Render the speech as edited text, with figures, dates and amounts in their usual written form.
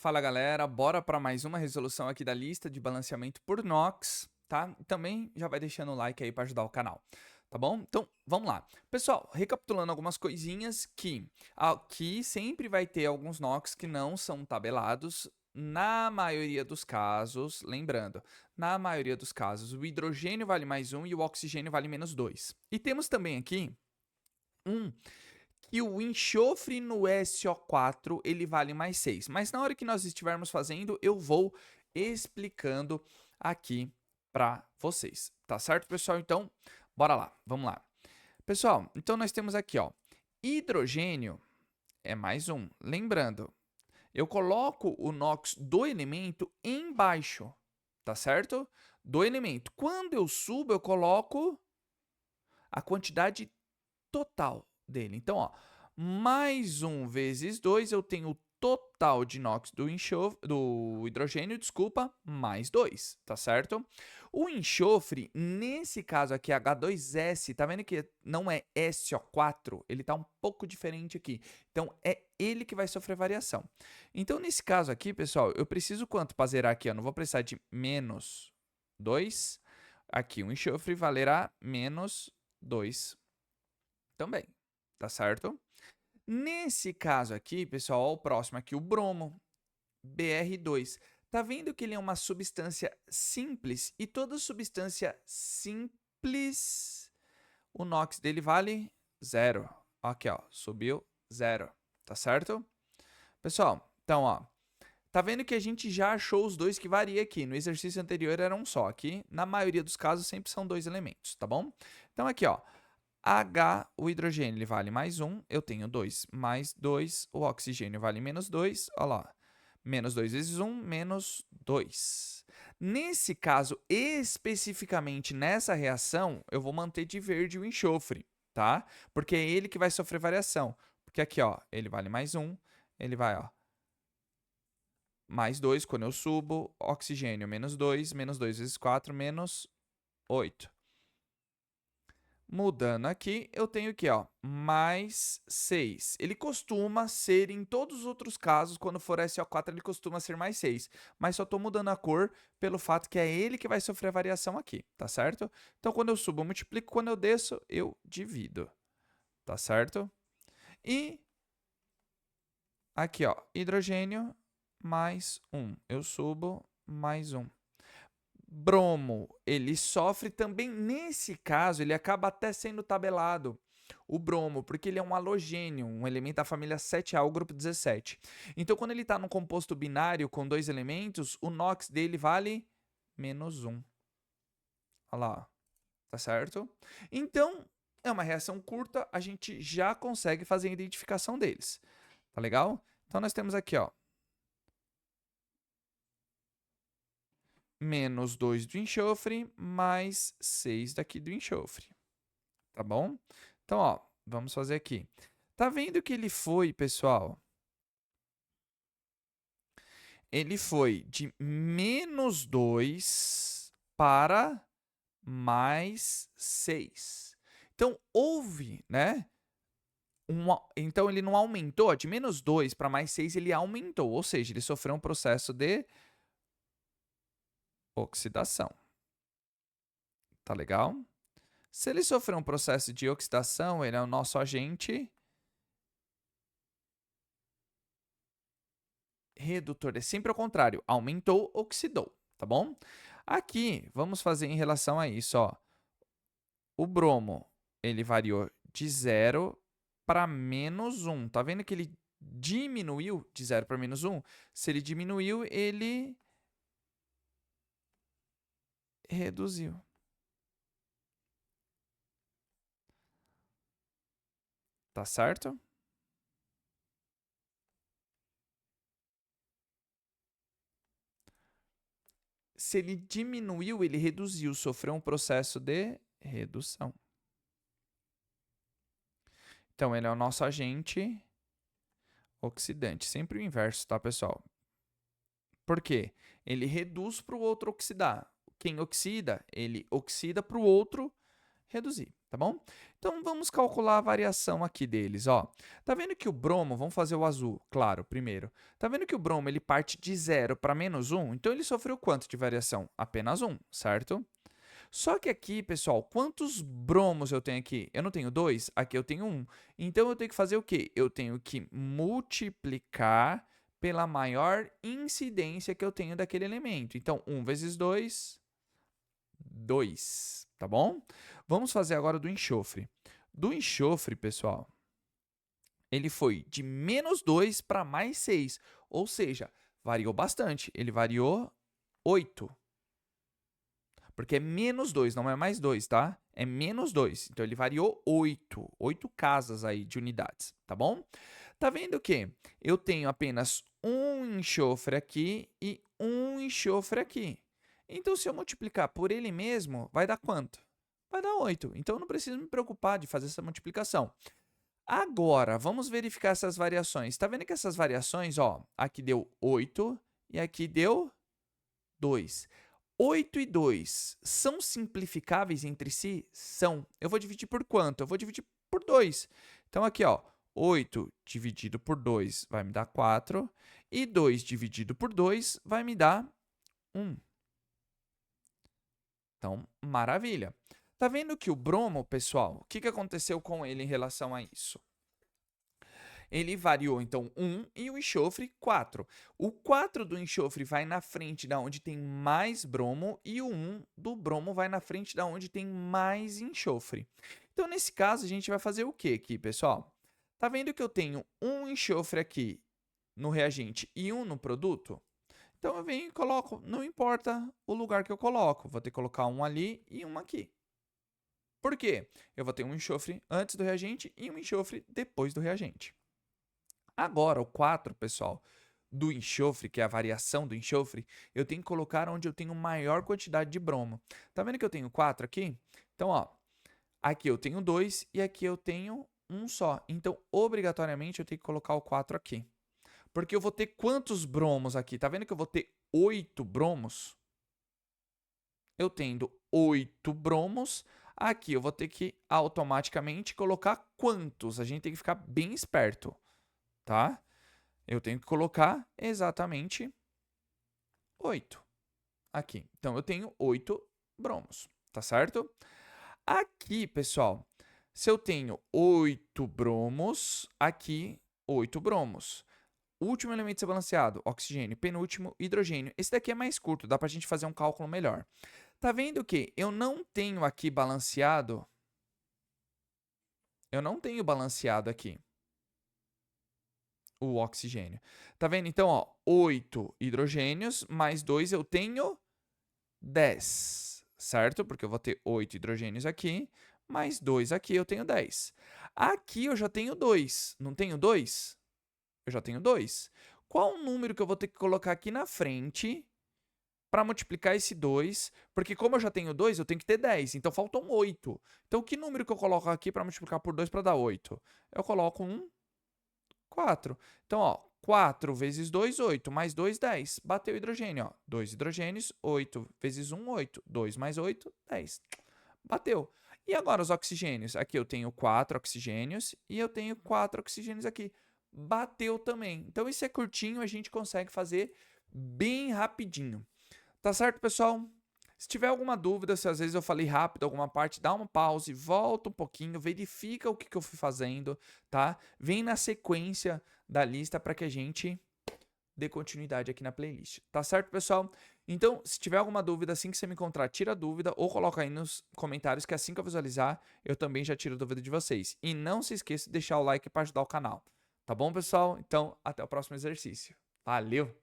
Fala galera, bora para mais uma resolução aqui da lista de balanceamento por NOx, tá? E também já vai deixando o like aí para ajudar o canal, tá bom? Então, vamos lá. Pessoal, recapitulando algumas coisinhas que aqui sempre vai ter alguns NOx que não são tabelados. Na maioria dos casos, lembrando, na maioria dos casos, o hidrogênio vale mais 1 e o oxigênio vale menos 2. E temos também aqui um que o enxofre no SO4 ele vale mais 6. Mas na hora que nós estivermos fazendo, eu vou explicando aqui para vocês. Tá certo, pessoal? Então, bora lá. Vamos lá. Pessoal, então nós temos aqui, ó, hidrogênio é mais 1. Lembrando, eu coloco o NOx do elemento embaixo, tá certo? Do elemento. Quando eu subo, eu coloco a quantidade total dele. Então, ó, mais 1 vezes 2, eu tenho o total de NOx do hidrogênio, desculpa, mais 2, tá certo? O enxofre, nesse caso aqui, H2S, tá vendo que não é SO4? Ele tá um pouco diferente aqui. Então, é ele que vai sofrer variação. Então, nesse caso aqui, pessoal, eu preciso quanto para zerar aqui? Eu não vou precisar de menos 2. Aqui, o enxofre valerá menos 2 também, tá certo? Nesse caso aqui, pessoal, ó, o próximo aqui, o bromo, Br2. Tá vendo que ele é uma substância simples e toda substância simples, o NOx dele vale 0. Aqui, ó, subiu 0, tá certo? Pessoal, então, ó, tá vendo que a gente já achou os dois que varia aqui. No exercício anterior era um só. Aqui, na maioria dos casos, sempre são dois elementos, tá bom? Então, aqui, ó, H, o hidrogênio, ele vale mais 1, eu tenho 2 mais 2, o oxigênio vale menos 2, olha lá, menos 2 vezes 1, menos 2. Nesse caso, especificamente nessa reação, eu vou manter de verde o enxofre, tá? Porque é ele que vai sofrer variação. Porque aqui, ó, ele vale mais 1, ele vai, ó, mais 2 quando eu subo, oxigênio menos 2 vezes 4, menos 8. Mudando aqui, eu tenho aqui, ó, mais 6. Ele costuma ser, em todos os outros casos, quando for SO4, ele costuma ser mais 6. Mas só estou mudando a cor pelo fato que é ele que vai sofrer a variação aqui, tá certo? Então, quando eu subo, eu multiplico. Quando eu desço, eu divido, tá certo? E aqui, ó, hidrogênio mais 1. Eu subo mais 1. Bromo, ele sofre também, nesse caso, ele acaba até sendo tabelado, o bromo, porque ele é um halogênio, um elemento da família 7A, o grupo 17. Então, quando ele está num composto binário com dois elementos, o NOx dele vale menos 1. Olha lá, tá certo? Então, é uma reação curta, a gente já consegue fazer a identificação deles. Tá legal? Então, nós temos aqui, ó, menos 2 do enxofre, mais 6 daqui do enxofre. Tá bom? Então, ó, vamos fazer aqui. Tá vendo que ele foi, pessoal? Ele foi de menos 2 para mais 6. Então, houve, né? Então, ele não aumentou. Ó, de menos 2 para mais 6, ele aumentou. Ou seja, ele sofreu um processo de oxidação. Tá legal? Se ele sofreu um processo de oxidação, ele é o nosso agente redutor. É sempre ao contrário. Aumentou, oxidou, tá bom? Aqui, vamos fazer em relação a isso, ó. O bromo, ele variou de 0 para menos 1. Tá vendo que ele diminuiu de 0 para menos 1? Se ele diminuiu, ele reduziu. Tá certo? Se ele diminuiu, ele reduziu, sofreu um processo de redução. Então, ele é o nosso agente oxidante. Sempre o inverso, tá, pessoal? Por quê? Ele reduz para o outro oxidar. Quem oxida, ele oxida para o outro reduzir, tá bom? Então, vamos calcular a variação aqui deles, ó. Tá vendo que o bromo, vamos fazer o azul, claro, primeiro. Tá vendo que o bromo, ele parte de 0 para -1? Então, ele sofreu quanto de variação? Apenas 1, certo? Só que aqui, pessoal, quantos bromos eu tenho aqui? Eu não tenho 2, aqui eu tenho 1. Então, eu tenho que fazer o quê? Eu tenho que multiplicar pela maior incidência que eu tenho daquele elemento. Então, 1 vezes 2, 2, tá bom? Vamos fazer agora do enxofre. Do enxofre, pessoal, ele foi de -2 para +6, ou seja, variou bastante. Ele variou 8. Porque é -2, não é mais 2, tá? É -2. Então, ele variou 8. 8 casas aí de unidades, tá bom? Tá vendo que eu tenho apenas um enxofre aqui e um enxofre aqui. Então, se eu multiplicar por ele mesmo, vai dar quanto? Vai dar 8. Então, eu não preciso me preocupar de fazer essa multiplicação. Agora, vamos verificar essas variações. Tá vendo que essas variações, ó, aqui deu 8 e aqui deu 2. 8 e 2 são simplificáveis entre si? São. Eu vou dividir por quanto? Eu vou dividir por 2. Então, aqui, ó, 8 dividido por 2 vai me dar 4. E 2 dividido por 2 vai me dar 1. Então, maravilha. Tá vendo que o bromo, pessoal, o que aconteceu com ele em relação a isso? Ele variou, então, 1 e o enxofre, 4. O 4 do enxofre vai na frente da onde tem mais bromo e o 1 do bromo vai na frente da onde tem mais enxofre. Então, nesse caso, a gente vai fazer o quê aqui, pessoal? Tá vendo que eu tenho um enxofre aqui no reagente e um no produto? Então, eu venho e coloco, não importa o lugar que eu coloco, vou ter que colocar um ali e um aqui. Por quê? Eu vou ter um enxofre antes do reagente e um enxofre depois do reagente. Agora, o 4, pessoal, do enxofre, que é a variação do enxofre, eu tenho que colocar onde eu tenho maior quantidade de bromo. Tá vendo que eu tenho 4 aqui? Então, ó, aqui eu tenho 2 e aqui eu tenho um só. Então, obrigatoriamente, eu tenho que colocar o 4 aqui. Porque eu vou ter quantos bromos aqui? Tá vendo que eu vou ter 8 bromos? Eu tendo 8 bromos, aqui eu vou ter que automaticamente colocar quantos? A gente tem que ficar bem esperto, tá? Eu tenho que colocar exatamente 8 aqui. Então, eu tenho 8 bromos, tá certo? Aqui, pessoal, se eu tenho 8 bromos, aqui 8 bromos. Último elemento a ser balanceado, oxigênio. Penúltimo, hidrogênio. Esse daqui é mais curto, dá pra gente fazer um cálculo melhor. Tá vendo que eu não tenho aqui balanceado? Eu não tenho balanceado aqui o oxigênio. Tá vendo? Então, ó, 8 hidrogênios mais 2 eu tenho 10, certo? Porque eu vou ter 8 hidrogênios aqui, mais 2 aqui eu tenho 10. Aqui eu já tenho 2, não tenho 2? Eu já tenho 2. Qual o número que eu vou ter que colocar aqui na frente para multiplicar esse 2? Porque como eu já tenho 2, eu tenho que ter 10. Então, faltam 8. Então, que número que eu coloco aqui para multiplicar por 2 para dar 8? Eu coloco 4. Então, ó, 4 vezes 2, 8. Mais 2, 10. Bateu o hidrogênio, ó. 2 hidrogênios, 8 vezes 1, 8. 2 mais 8, 10. Bateu. E agora os oxigênios? Aqui eu tenho 4 oxigênios e eu tenho 4 oxigênios aqui. Bateu também. Então, isso é curtinho, a gente consegue fazer bem rapidinho. Tá certo, pessoal? Se tiver alguma dúvida, se às vezes eu falei rápido alguma parte, dá uma pause, volta um pouquinho, verifica o que eu fui fazendo, tá? Vem na sequência da lista para que a gente dê continuidade aqui na playlist. Tá certo, pessoal? Então, se tiver alguma dúvida, assim que você me encontrar, tira a dúvida ou coloca aí nos comentários que assim que eu visualizar, eu também já tiro a dúvida de vocês. E não se esqueça de deixar o like para ajudar o canal. Tá bom, pessoal? Então, até o próximo exercício. Valeu!